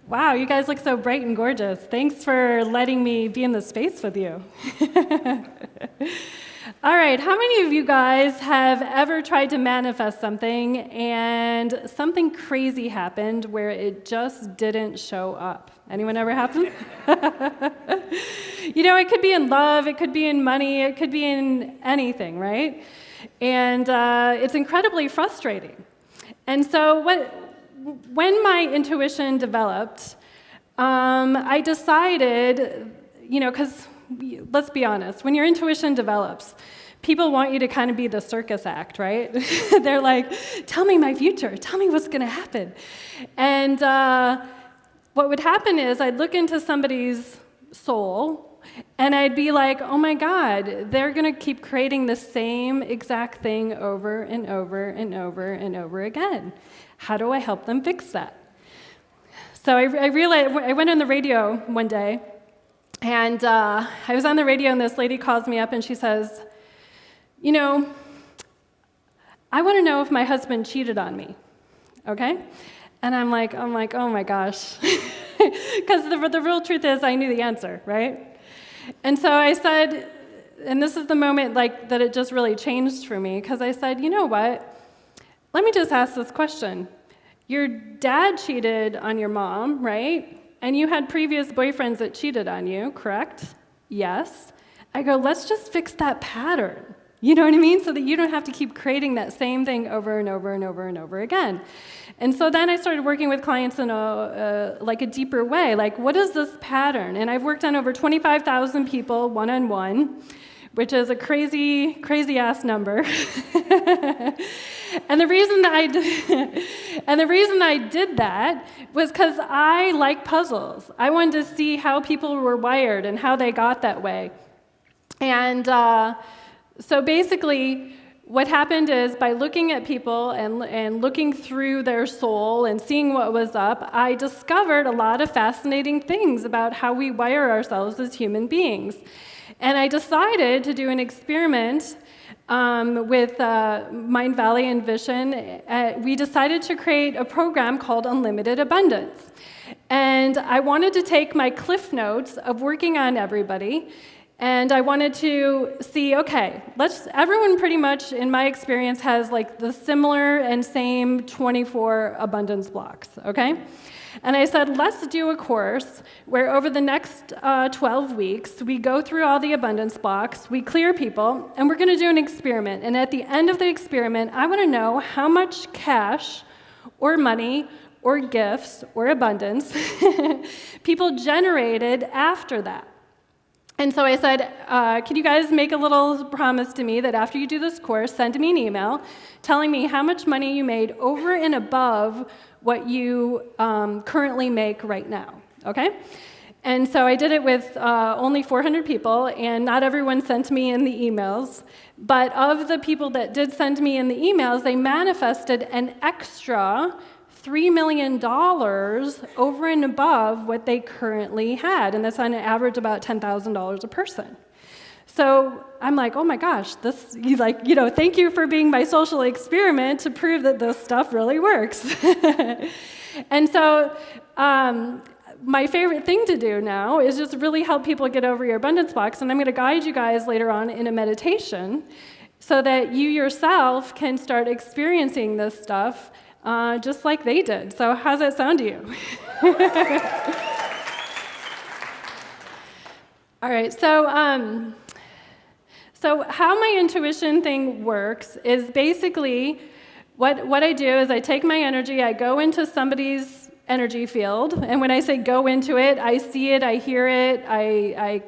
Wow, you guys look so bright and gorgeous. Thanks for letting me be in the space with you. All right, how many of you guys have ever tried to manifest something and something crazy happened where it just didn't show up? Anyone ever happen? You know, it could be in love, it could be in money, it could be in anything, right? And it's incredibly frustrating. And so when my intuition developed, I decided, you know, because let's be honest, when your intuition develops, people want you to kind of be the circus act, right? They're like, tell me my future, tell me what's going to happen. And what would happen is I'd look into somebody's soul, and I'd be like, oh my God, they're going to keep creating the same exact thing over and over and over and over again. How do I help them fix that? So I realized, I went on the radio one day, and I was on the radio, and this lady calls me up, and she says, you know, I want to know if my husband cheated on me, okay? And I'm like, oh my gosh. Because the real truth is I knew the answer, right? And so I said, and this is the moment like that it just really changed for me, because I said, you know what? Let me just ask this question. Your dad cheated on your mom, right? And you had previous boyfriends that cheated on you, correct? Yes. I go, let's just fix that pattern. You know what I mean? So that you don't have to keep creating that same thing over and over and over and over again. And so then I started working with clients in a deeper way. Like, what is this pattern? And I've worked on over 25,000 people one-on-one, which is a crazy, crazy-ass number. And the reason I did that was because I like puzzles. I wanted to see how people were wired and how they got that way. And so basically, what happened is by looking at people and looking through their soul and seeing what was up, I discovered a lot of fascinating things about how we wire ourselves as human beings. And I decided to do an experiment with Mind Valley and Vision. We decided to create a program called Unlimited Abundance. And I wanted to take my cliff notes of working on everybody, and I wanted to see, okay, everyone pretty much, in my experience, has like the similar and same 24 abundance blocks, okay? And I said, let's do a course where over the next 12 weeks, we go through all the abundance blocks, we clear people, and we're going to do an experiment. And at the end of the experiment, I want to know how much cash or money or gifts or abundance people generated after that. And so I said, can you guys make a little promise to me that after you do this course, send me an email telling me how much money you made over and above what you currently make right now, okay? And so I did it with only 400 people, and not everyone sent me in the emails. But of the people that did send me in the emails, they manifested an extra $3 million over and above what they currently had, and that's on an average about $10,000 a person. So I'm like, oh my gosh, thank you for being my social experiment to prove that this stuff really works. And so my favorite thing to do now is just really help people get over your abundance blocks, and I'm going to guide you guys later on in a meditation so that you yourself can start experiencing this stuff just like they did. So how's that sound to you? All right, so how my intuition thing works is basically what I do is I take my energy, I go into somebody's energy field, and when I say go into it, I see it, I hear it, I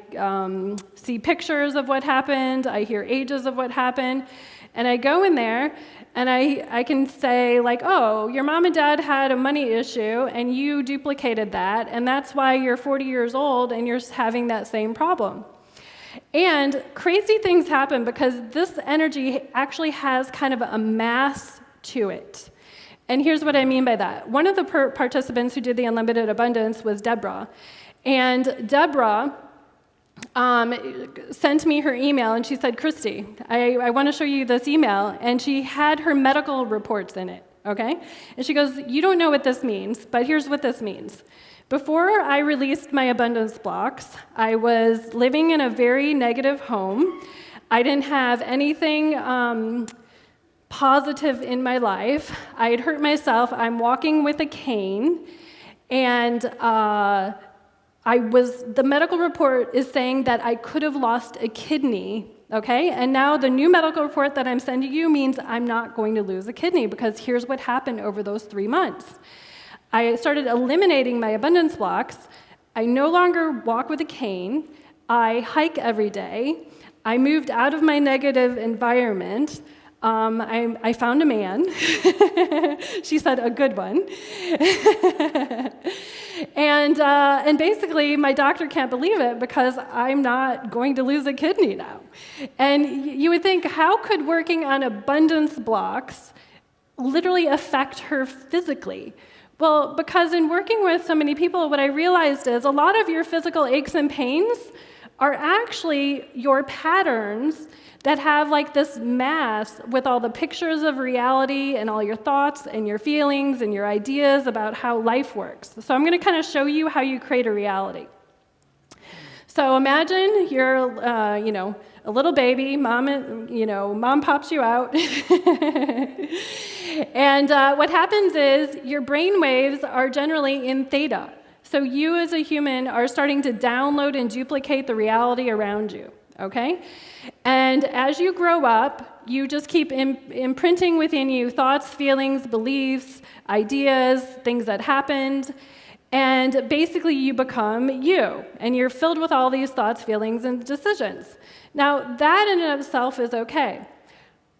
see pictures of what happened, I hear ages of what happened, and I go in there, and I can say, like, oh, your mom and dad had a money issue, and you duplicated that, and that's why you're 40 years old, and you're having that same problem. And crazy things happen because this energy actually has kind of a mass to it. And here's what I mean by that. One of the participants who did the Unlimited Abundance was Deborah. And Deborah sent me her email, and she said, Christie, I want to show you this email. And she had her medical reports in it, okay? And she goes, you don't know what this means, but here's what this means. Before I released my abundance blocks, I was living in a very negative home. I didn't have anything positive in my life. I had hurt myself. I'm walking with a cane, and the medical report is saying that I could have lost a kidney, okay? And now the new medical report that I'm sending you means I'm not going to lose a kidney, because here's what happened over those 3 months. I started eliminating my abundance blocks. I no longer walk with a cane. I hike every day. I moved out of my negative environment. I found a man. She said, a good one. And basically, my doctor can't believe it, because I'm not going to lose a kidney now. And you would think, how could working on abundance blocks literally affect her physically? Well, because in working with so many people, what I realized is a lot of your physical aches and pains are actually your patterns that have like this mass with all the pictures of reality and all your thoughts and your feelings and your ideas about how life works. So I'm going to kind of show you how you create a reality. So imagine you're, a little baby, mom pops you out. And what happens is your brain waves are generally in theta. So you as a human are starting to download and duplicate the reality around you, okay? And as you grow up, you just keep imprinting within you thoughts, feelings, beliefs, ideas, things that happened, and basically you become you, and you're filled with all these thoughts, feelings, and decisions. Now, that in and of itself is okay.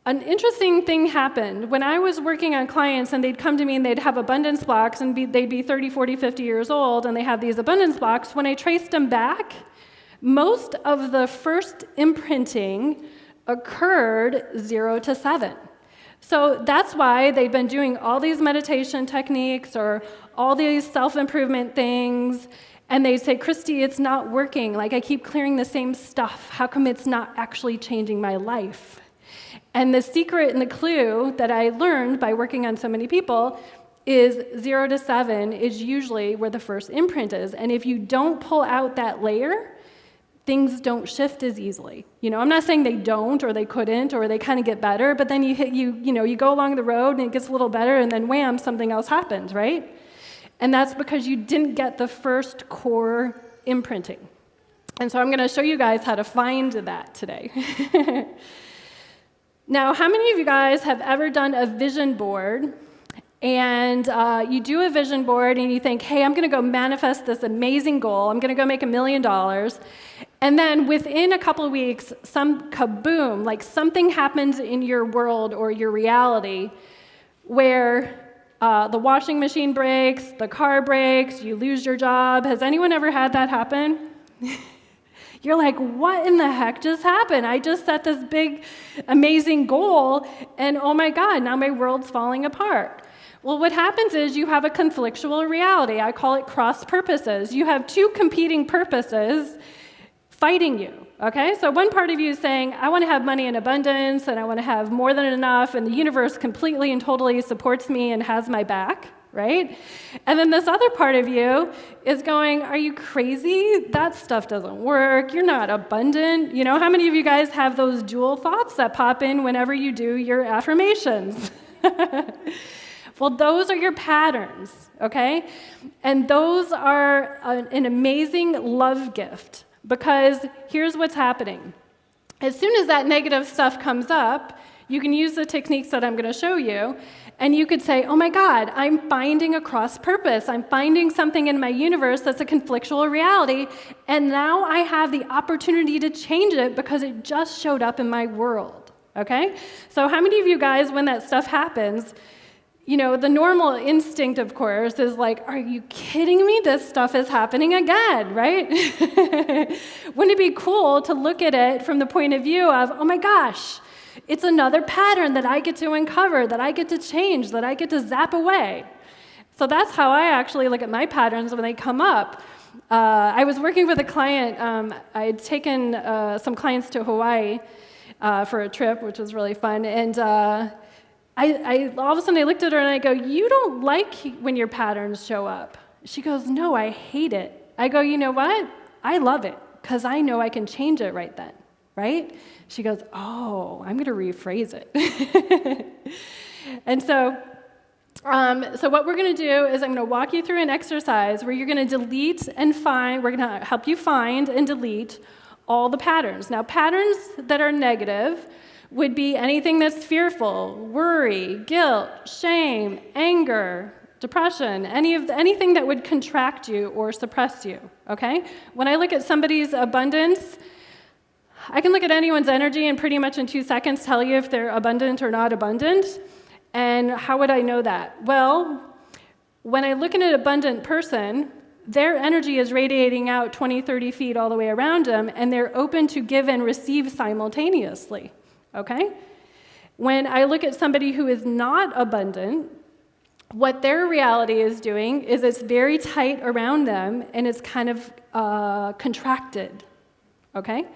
An interesting thing happened. When I was working on clients and they'd come to me and they'd have abundance blocks and they'd be 30, 40, 50 years old and they have these abundance blocks, when I traced them back, most of the first imprinting occurred 0 to 7. So that's why they've been doing all these meditation techniques or all these self-improvement things, and they say, Christie, it's not working. Like, I keep clearing the same stuff. How come it's not actually changing my life? And the secret and the clue that I learned by working on so many people is 0 to 7 is usually where the first imprint is. And if you don't pull out that layer, things don't shift as easily. I'm not saying they don't or they couldn't or they kind of get better, but then you go along the road and it gets a little better and then wham, something else happens, right? And that's because you didn't get the first core imprinting. And so I'm going to show you guys how to find that today. Now, how many of you guys have ever done a vision board, and you do a vision board and you think, hey, I'm going to go manifest this amazing goal. I'm going to go make $1 million. And then within a couple of weeks, some kaboom, like something happens in your world or your reality where the washing machine breaks, the car breaks, you lose your job. Has anyone ever had that happen? You're like, what in the heck just happened? I just set this big, amazing goal, and oh my God, now my world's falling apart. Well, what happens is you have a conflictual reality. I call it cross purposes. You have two competing purposes fighting you, okay? So one part of you is saying, I want to have money in abundance, and I want to have more than enough, and the universe completely and totally supports me and has my back, right? And then this other part of you is going, are you crazy? That stuff doesn't work. You're not abundant. How many of you guys have those dual thoughts that pop in whenever you do your affirmations? Well, those are your patterns, okay? And those are an amazing love gift, because here's what's happening. As soon as that negative stuff comes up, you can use the techniques that I'm going to show you, and you could say, oh my God, I'm finding a cross purpose. I'm finding something in my universe that's a conflictual reality, and now I have the opportunity to change it because it just showed up in my world, okay? So how many of you guys, when that stuff happens, the normal instinct, of course, is like, are you kidding me? This stuff is happening again, right? Wouldn't it be cool to look at it from the point of view of, oh my gosh, it's another pattern that I get to uncover, that I get to change, that I get to zap away. So that's how I actually look at my patterns when they come up. I was working with a client. I had taken some clients to Hawaii for a trip, which was really fun. And I all of a sudden I looked at her and I go, you don't like when your patterns show up. She goes, no, I hate it. I go, you know what? I love it because I know I can change it right then, right? She goes, oh, I'm going to rephrase it. And so what we're going to do is I'm going to walk you through an exercise where you're going to delete and find, we're going to help you find and delete all the patterns. Now, patterns that are negative would be anything that's fearful, worry, guilt, shame, anger, depression, anything that would contract you or suppress you, okay? When I look at somebody's abundance, I can look at anyone's energy and pretty much in 2 seconds tell you if they're abundant or not abundant. And how would I know that? Well, when I look at an abundant person, their energy is radiating out 20, 30 feet all the way around them, and they're open to give and receive simultaneously, okay? When I look at somebody who is not abundant, what their reality is doing is it's very tight around them, and it's kind of contracted, okay?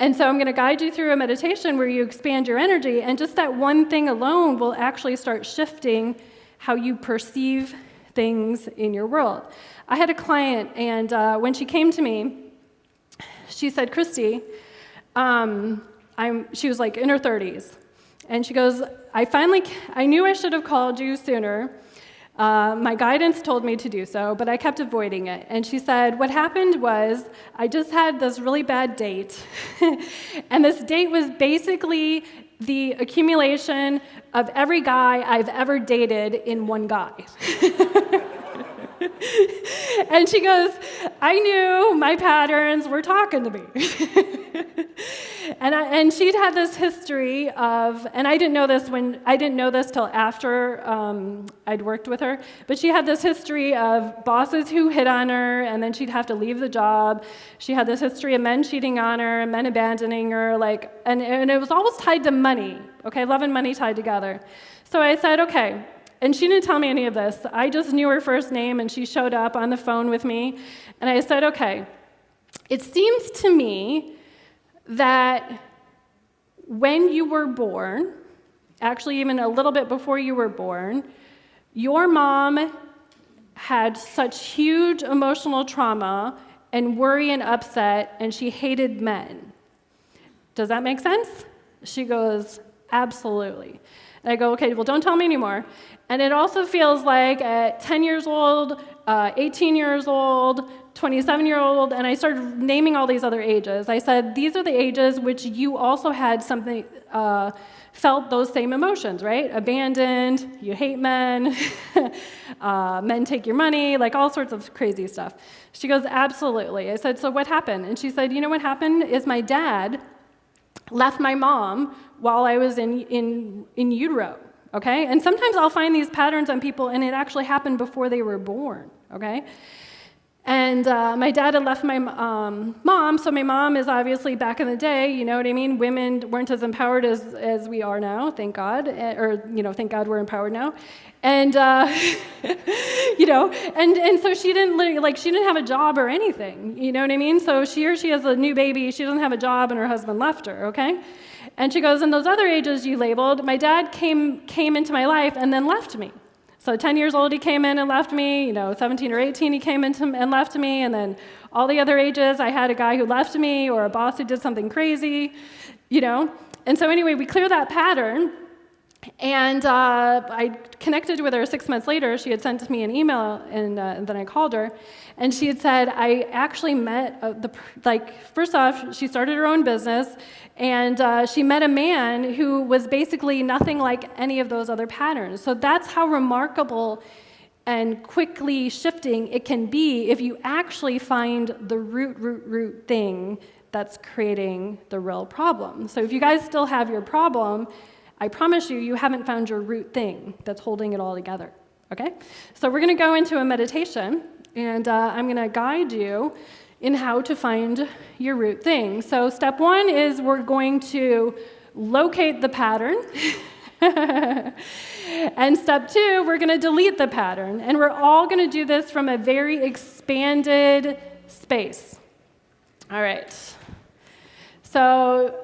And so I'm going to guide you through a meditation where you expand your energy, and just that one thing alone will actually start shifting how you perceive things in your world. I had a client, and when she came to me, she said, Christie, she was like in her 30s, and she goes, I knew I should have called you sooner. My guidance told me to do so, but I kept avoiding it. And she said, what happened was I just had this really bad date. And this date was basically the accumulation of every guy I've ever dated in one guy. And she goes, I knew my patterns were talking to me. And she'd had this history of, and I didn't know this till after I'd worked with her, but she had this history of bosses who hit on her, and then she'd have to leave the job. She had this history of men cheating on her, men abandoning her, and it was always tied to money, okay, love and money tied together. So I said, okay. And she didn't tell me any of this. I just knew her first name, and she showed up on the phone with me. And I said, okay, it seems to me that when you were born, actually even a little bit before you were born, your mom had such huge emotional trauma and worry and upset, and she hated men. Does that make sense? She goes, absolutely. And I go, okay, well, don't tell me anymore. And it also feels like at 10 years old, 18 years old, 27-year-old, and I started naming all these other ages. I said, these are the ages which you also had something, felt those same emotions, right? Abandoned, you hate men, men take your money, like all sorts of crazy stuff. She goes, absolutely. I said, so what happened? And she said, you know what happened is my dad left my mom while I was in utero, okay? And sometimes I'll find these patterns on people, and it actually happened before they were born, okay? And my dad had left my mom, so my mom is obviously back in the day, you know what I mean? Women weren't as empowered as we are now, thank God, thank God we're empowered now. And, and so she didn't have a job or anything, you know what I mean? So she has a new baby, she doesn't have a job, and her husband left her, okay? And she goes, in those other ages you labeled, my dad came into my life and then left me. So 10 years old, he came in and left me, 17 or 18, he came in and left me, and then all the other ages, I had a guy who left me or a boss who did something crazy, And so anyway, we clear that pattern, and I connected with her 6 months later. She had sent me an email, and then I called her, and she had said, I actually met, first off, she started her own business, and she met a man who was basically nothing like any of those other patterns. So that's how remarkable and quickly shifting it can be if you actually find the root thing that's creating the real problem. So if you guys still have your problem, I promise you haven't found your root thing that's holding it all together, okay? So we're going to go into a meditation, and I'm going to guide you in how to find your root thing. So step one is we're going to locate the pattern. And step two, we're going to delete the pattern. And we're all going to do this from a very expanded space. All right. So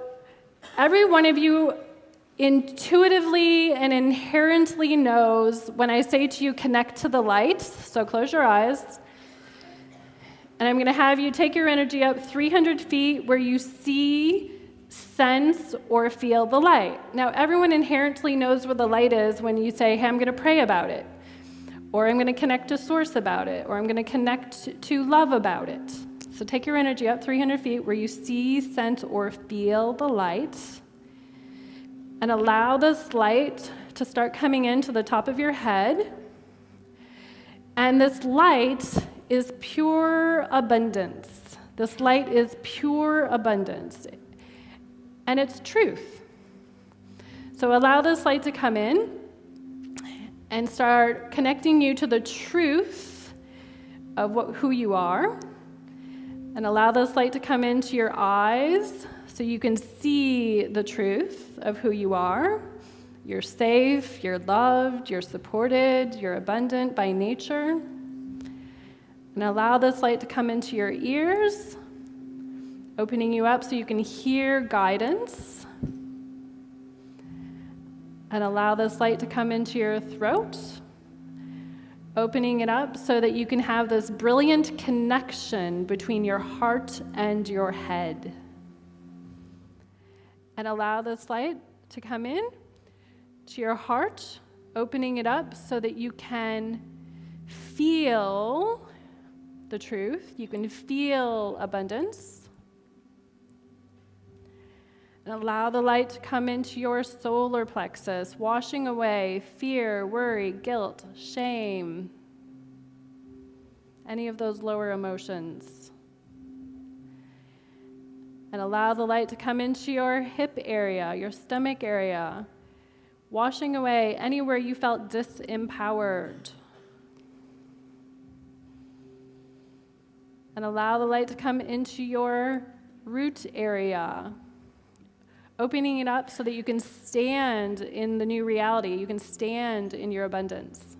every one of you intuitively and inherently knows when I say to you, connect to the light. So close your eyes. And I'm going to have you take your energy up 300 feet where you see, sense, or feel the light. Now, everyone inherently knows where the light is when you say, hey, I'm going to pray about it, or I'm going to connect to source about it, or I'm going to connect to love about it. So take your energy up 300 feet where you see, sense, or feel the light, and allow this light to start coming into the top of your head. And this light is pure abundance. This light is pure abundance. And it's truth. So allow this light to come in and start connecting you to the truth of who you are. And allow this light to come into your eyes so you can see the truth of who you are. You're safe, you're loved, you're supported, you're abundant by nature. And allow this light to come into your ears, opening you up so you can hear guidance. And allow this light to come into your throat, opening it up so that you can have this brilliant connection between your heart and your head. And allow this light to come in to your heart, opening it up so that you can feel the truth, you can feel abundance. And allow the light to come into your solar plexus, washing away fear, worry, guilt, shame, any of those lower emotions. And allow the light to come into your hip area, your stomach area, washing away anywhere you felt disempowered. And allow the light to come into your root area, opening it up so that you can stand in the new reality. You can stand in your abundance.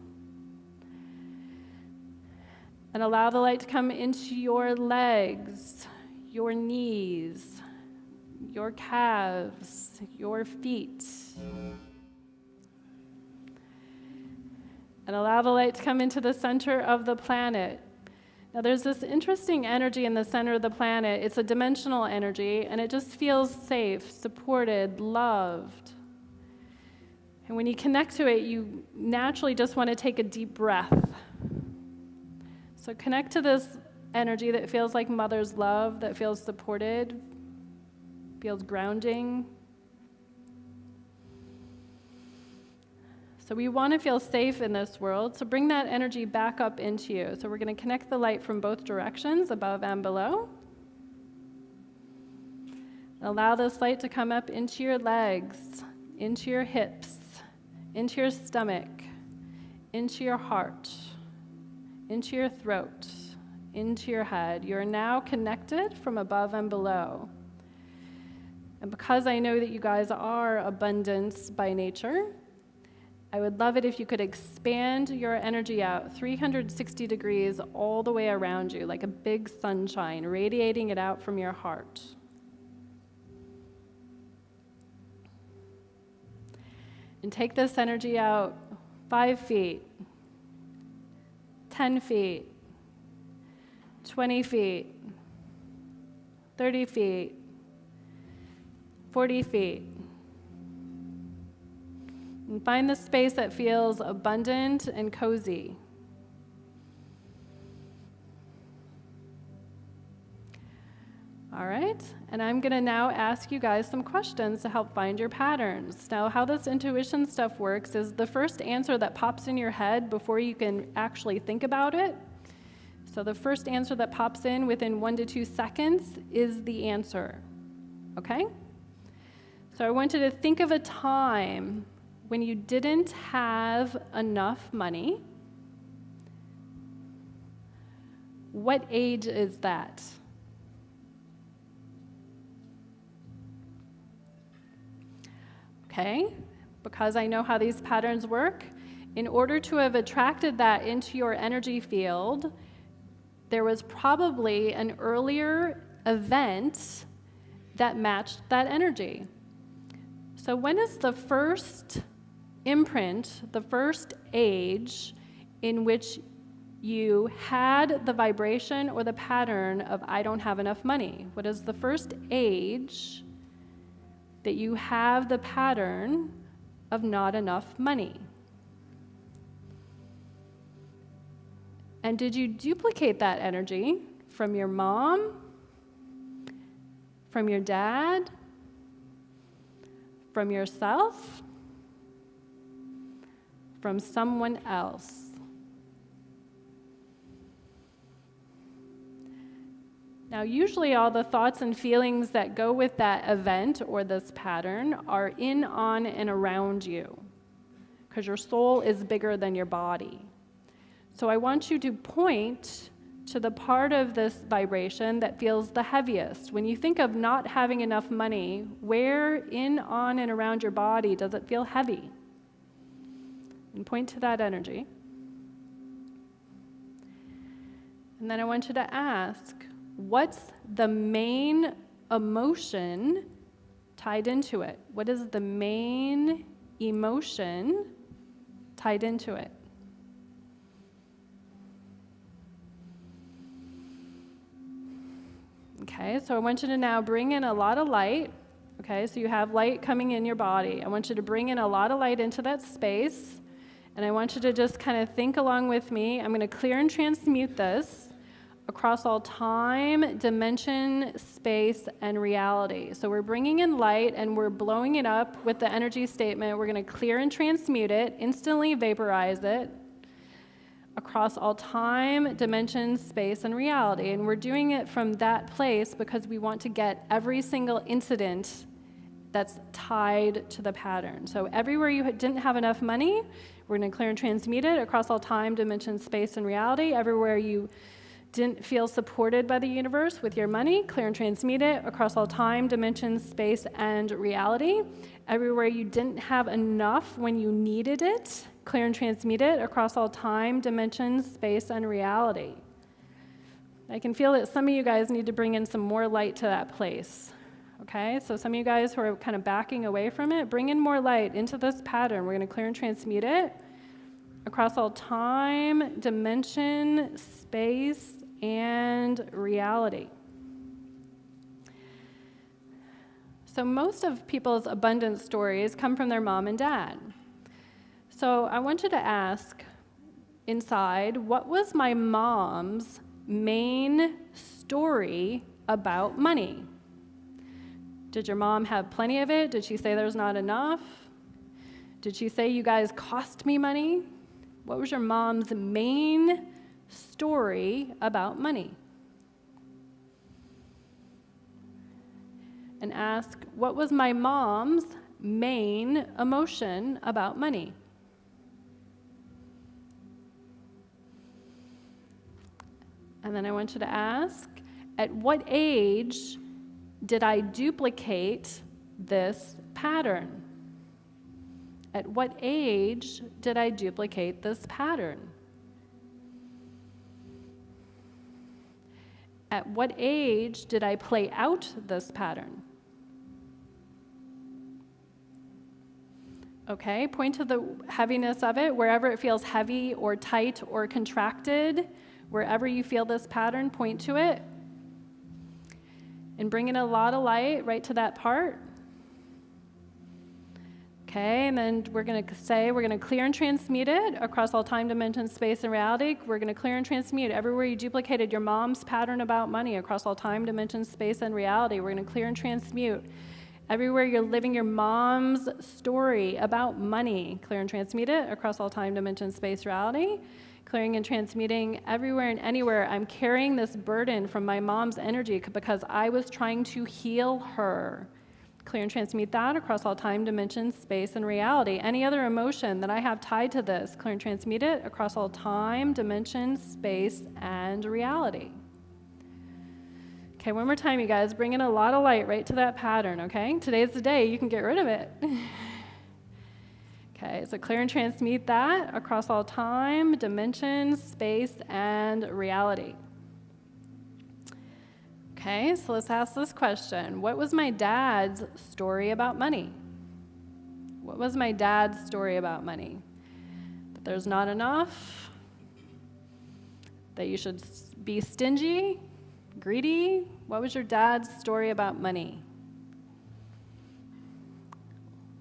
And allow the light to come into your legs, your knees, your calves, your feet. And allow the light to come into the center of the planet. Now, there's this interesting energy in the center of the planet. It's a dimensional energy, and it just feels safe, supported, loved. And when you connect to it, you naturally just want to take a deep breath. So connect to this energy that feels like mother's love, that feels supported, feels grounding. So we want to feel safe in this world, so bring that energy back up into you. So we're going to connect the light from both directions, above and below. And allow this light to come up into your legs, into your hips, into your stomach, into your heart, into your throat, into your head. You're now connected from above and below. And because I know that you guys are abundance by nature, I would love it if you could expand your energy out 360 degrees all the way around you, like a big sunshine, radiating it out from your heart. And take this energy out 5 feet, 10 feet, 20 feet, 30 feet, 40 feet. And find the space that feels abundant and cozy. All right, and I'm going to now ask you guys some questions to help find your patterns. Now, how this intuition stuff works is the first answer that pops in your head before you can actually think about it. So the first answer that pops in within 1 to 2 seconds is the answer, okay? So I want you to think of a time when you didn't have enough money. What age is that? Okay, because I know how these patterns work, in order to have attracted that into your energy field, there was probably an earlier event that matched that energy. So when is the first imprint, the first age in which you had the vibration or the pattern of I don't have enough money? What is the first age that you have the pattern of not enough money? And did you duplicate that energy from your mom, from your dad, from yourself, from someone else? Now, usually all the thoughts and feelings that go with that event or this pattern are in, on, and around you, because your soul is bigger than your body. So I want you to point to the part of this vibration that feels the heaviest. When you think of not having enough money, where in, on, and around your body does it feel heavy? And point to that energy. And then I want you to ask, what's the main emotion tied into it? What is the main emotion tied into it? Okay, so I want you to now bring in a lot of light. Okay, so you have light coming in your body. I want you to bring in a lot of light into that space. And I want you to just kind of think along with me. I'm going to clear and transmute this across all time, dimension, space, and reality. So we're bringing in light and we're blowing it up with the energy statement. We're going to clear and transmute it, instantly vaporize it across all time, dimension, space, and reality. And we're doing it from that place because we want to get every single incident that's tied to the pattern. So everywhere you didn't have enough money, we're going to clear and transmute it across all time, dimension, space, and reality. Everywhere you didn't feel supported by the universe with your money, clear and transmute it across all time, dimension, space, and reality. Everywhere you didn't have enough when you needed it, clear and transmute it across all time, dimension, space, and reality. I can feel that some of you guys need to bring in some more light to that place. Okay, so some of you guys who are kind of backing away from it, bring in more light into this pattern. We're going to clear and transmute it across all time, dimension, space, and reality. So most of people's abundance stories come from their mom and dad. So I want you to ask inside, what was my mom's main story about money? Did your mom have plenty of it? Did she say there's not enough? Did she say you guys cost me money? What was your mom's main story about money? And ask, what was my mom's main emotion about money? And then I want you to ask, at what age did I duplicate this pattern? At what age did I duplicate this pattern? At what age did I play out this pattern? Okay, point to the heaviness of it, wherever it feels heavy or tight or contracted, wherever you feel this pattern, point to it. And bring in a lot of light right to that part. Okay, and then we're going to clear and transmute it across all time, dimension, space, and reality. We're going to clear and transmute everywhere you duplicated your mom's pattern about money across all time, dimension, space, and reality. We're going to clear and transmute everywhere you're living your mom's story about money. Clear and transmute it across all time, dimension, space, reality. Clearing and transmuting everywhere and anywhere. I'm carrying this burden from my mom's energy because I was trying to heal her. Clear and transmute that across all time, dimension, space, and reality. Any other emotion that I have tied to this, clear and transmute it across all time, dimension, space, and reality. Okay, one more time, you guys. Bring in a lot of light right to that pattern, okay? Today's the day you can get rid of it. Okay, so clear and transmute that across all time, dimension, space, and reality. Okay, so let's ask this question. What was my dad's story about money? What was my dad's story about money? That there's not enough? That you should be stingy? Greedy? What was your dad's story about money?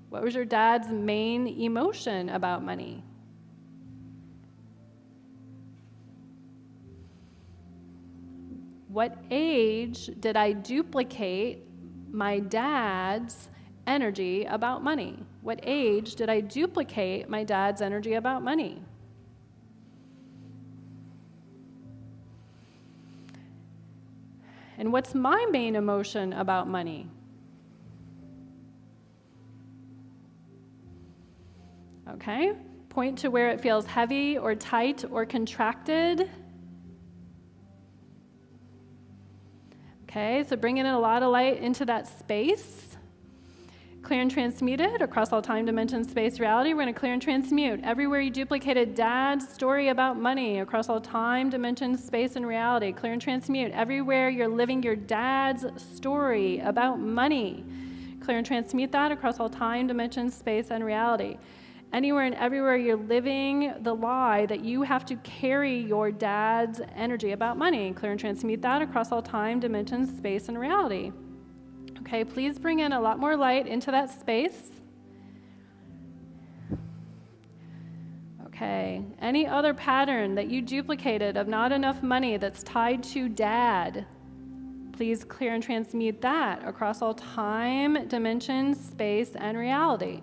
What was your dad's main emotion about money? What age did I duplicate my dad's energy about money? What age did I duplicate my dad's energy about money? And what's my main emotion about money? Okay, point to where it feels heavy or tight or contracted. Okay, so bring in a lot of light into that space. Clear and transmute it across all time, dimension, space, reality. We're going to clear and transmute. Everywhere you duplicated dad's story about money across all time, dimension, space, and reality. Clear and transmute. Everywhere you're living your dad's story about money. Clear and transmute that across all time, dimension, space, and reality. Anywhere and everywhere you're living the lie that you have to carry your dad's energy about money. Clear and transmute that across all time, dimensions, space, and reality. Okay, please bring in a lot more light into that space. Okay, any other pattern that you duplicated of not enough money that's tied to dad, please clear and transmute that across all time, dimensions, space, and reality.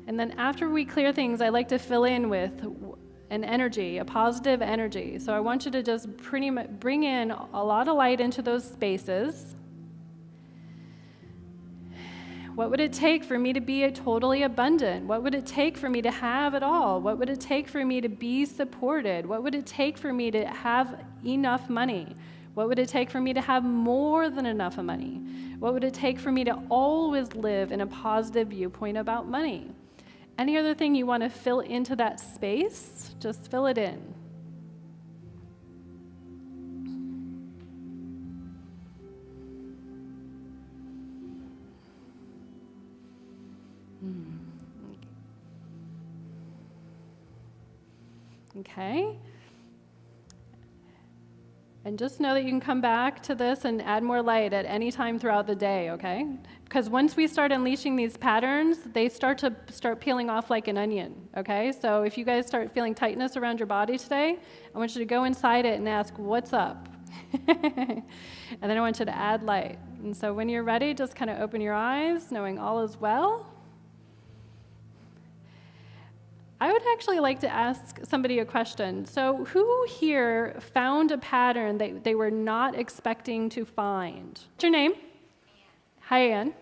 And then after we clear things, I like to fill in with an energy, a positive energy. So I want you to just pretty much bring in a lot of light into those spaces. What would it take for me to be totally abundant? What would it take for me to have it all? What would it take for me to be supported? What would it take for me to have enough money? What would it take for me to have more than enough money? What would it take for me to always live in a positive viewpoint about money? Any other thing you want to fill into that space, just fill it in. Okay. And just know that you can come back to this and add more light at any time throughout the day, okay? Because once we start unleashing these patterns, they start peeling off like an onion, okay? So if you guys start feeling tightness around your body today, I want you to go inside it and ask, what's up? And then I want you to add light. And so when you're ready, just kind of open your eyes, knowing all is well. I would actually like to ask somebody a question. So who here found a pattern that they were not expecting to find? What's your name? Ann. Hi, Ann.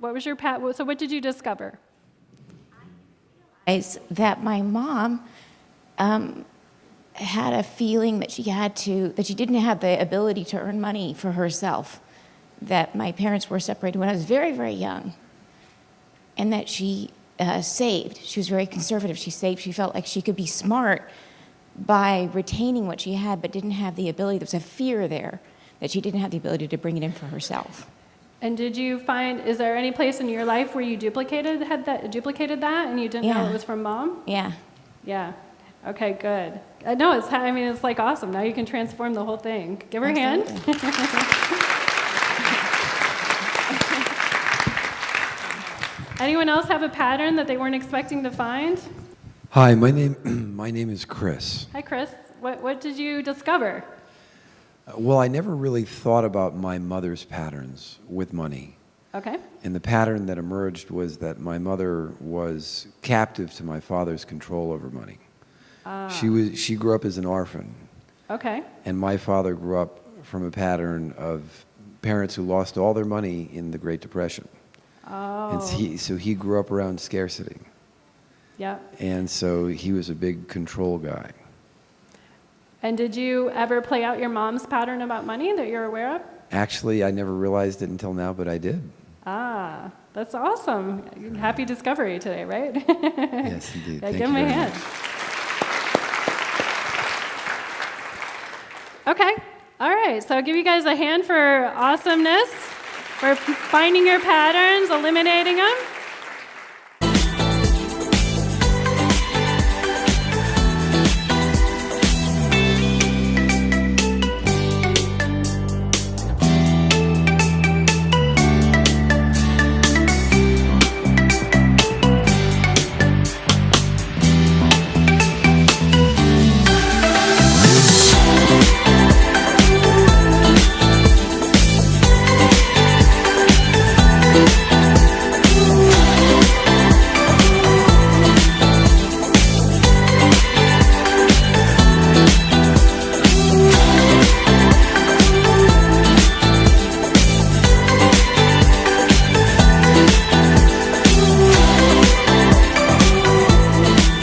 What was your so what did you discover? I realized that my mom had a feeling that she didn't have the ability to earn money for herself, that my parents were separated when I was very, very young, and that she saved. She was very conservative. She saved. She felt like she could be smart by retaining what she had, but didn't have the ability. There was a fear there that she didn't have the ability to bring it in for herself. And did you find, is there any place in your life where you duplicated that and you didn't know it was from mom? Yeah. Yeah. Okay, good. No, it's like awesome. Now you can transform the whole thing. Give her a hand. Anyone else have a pattern that they weren't expecting to find? Hi, my name is Chris. Hi, Chris. What did you discover? Well, I never really thought about my mother's patterns with money. Okay. And the pattern that emerged was that my mother was captive to my father's control over money. She grew up as an orphan. Okay. And my father grew up from a pattern of parents who lost all their money in the Great Depression. Oh. And so he grew up around scarcity. Yeah. And so he was a big control guy. And did you ever play out your mom's pattern about money that you're aware of? Actually, I never realized it until now, but I did. Ah, that's awesome. Happy discovery today, right? Yes, indeed. Yeah, Thank give you him a very hand. much. Okay. All right. So I'll give you guys a hand for awesomeness, for finding your patterns, eliminating them.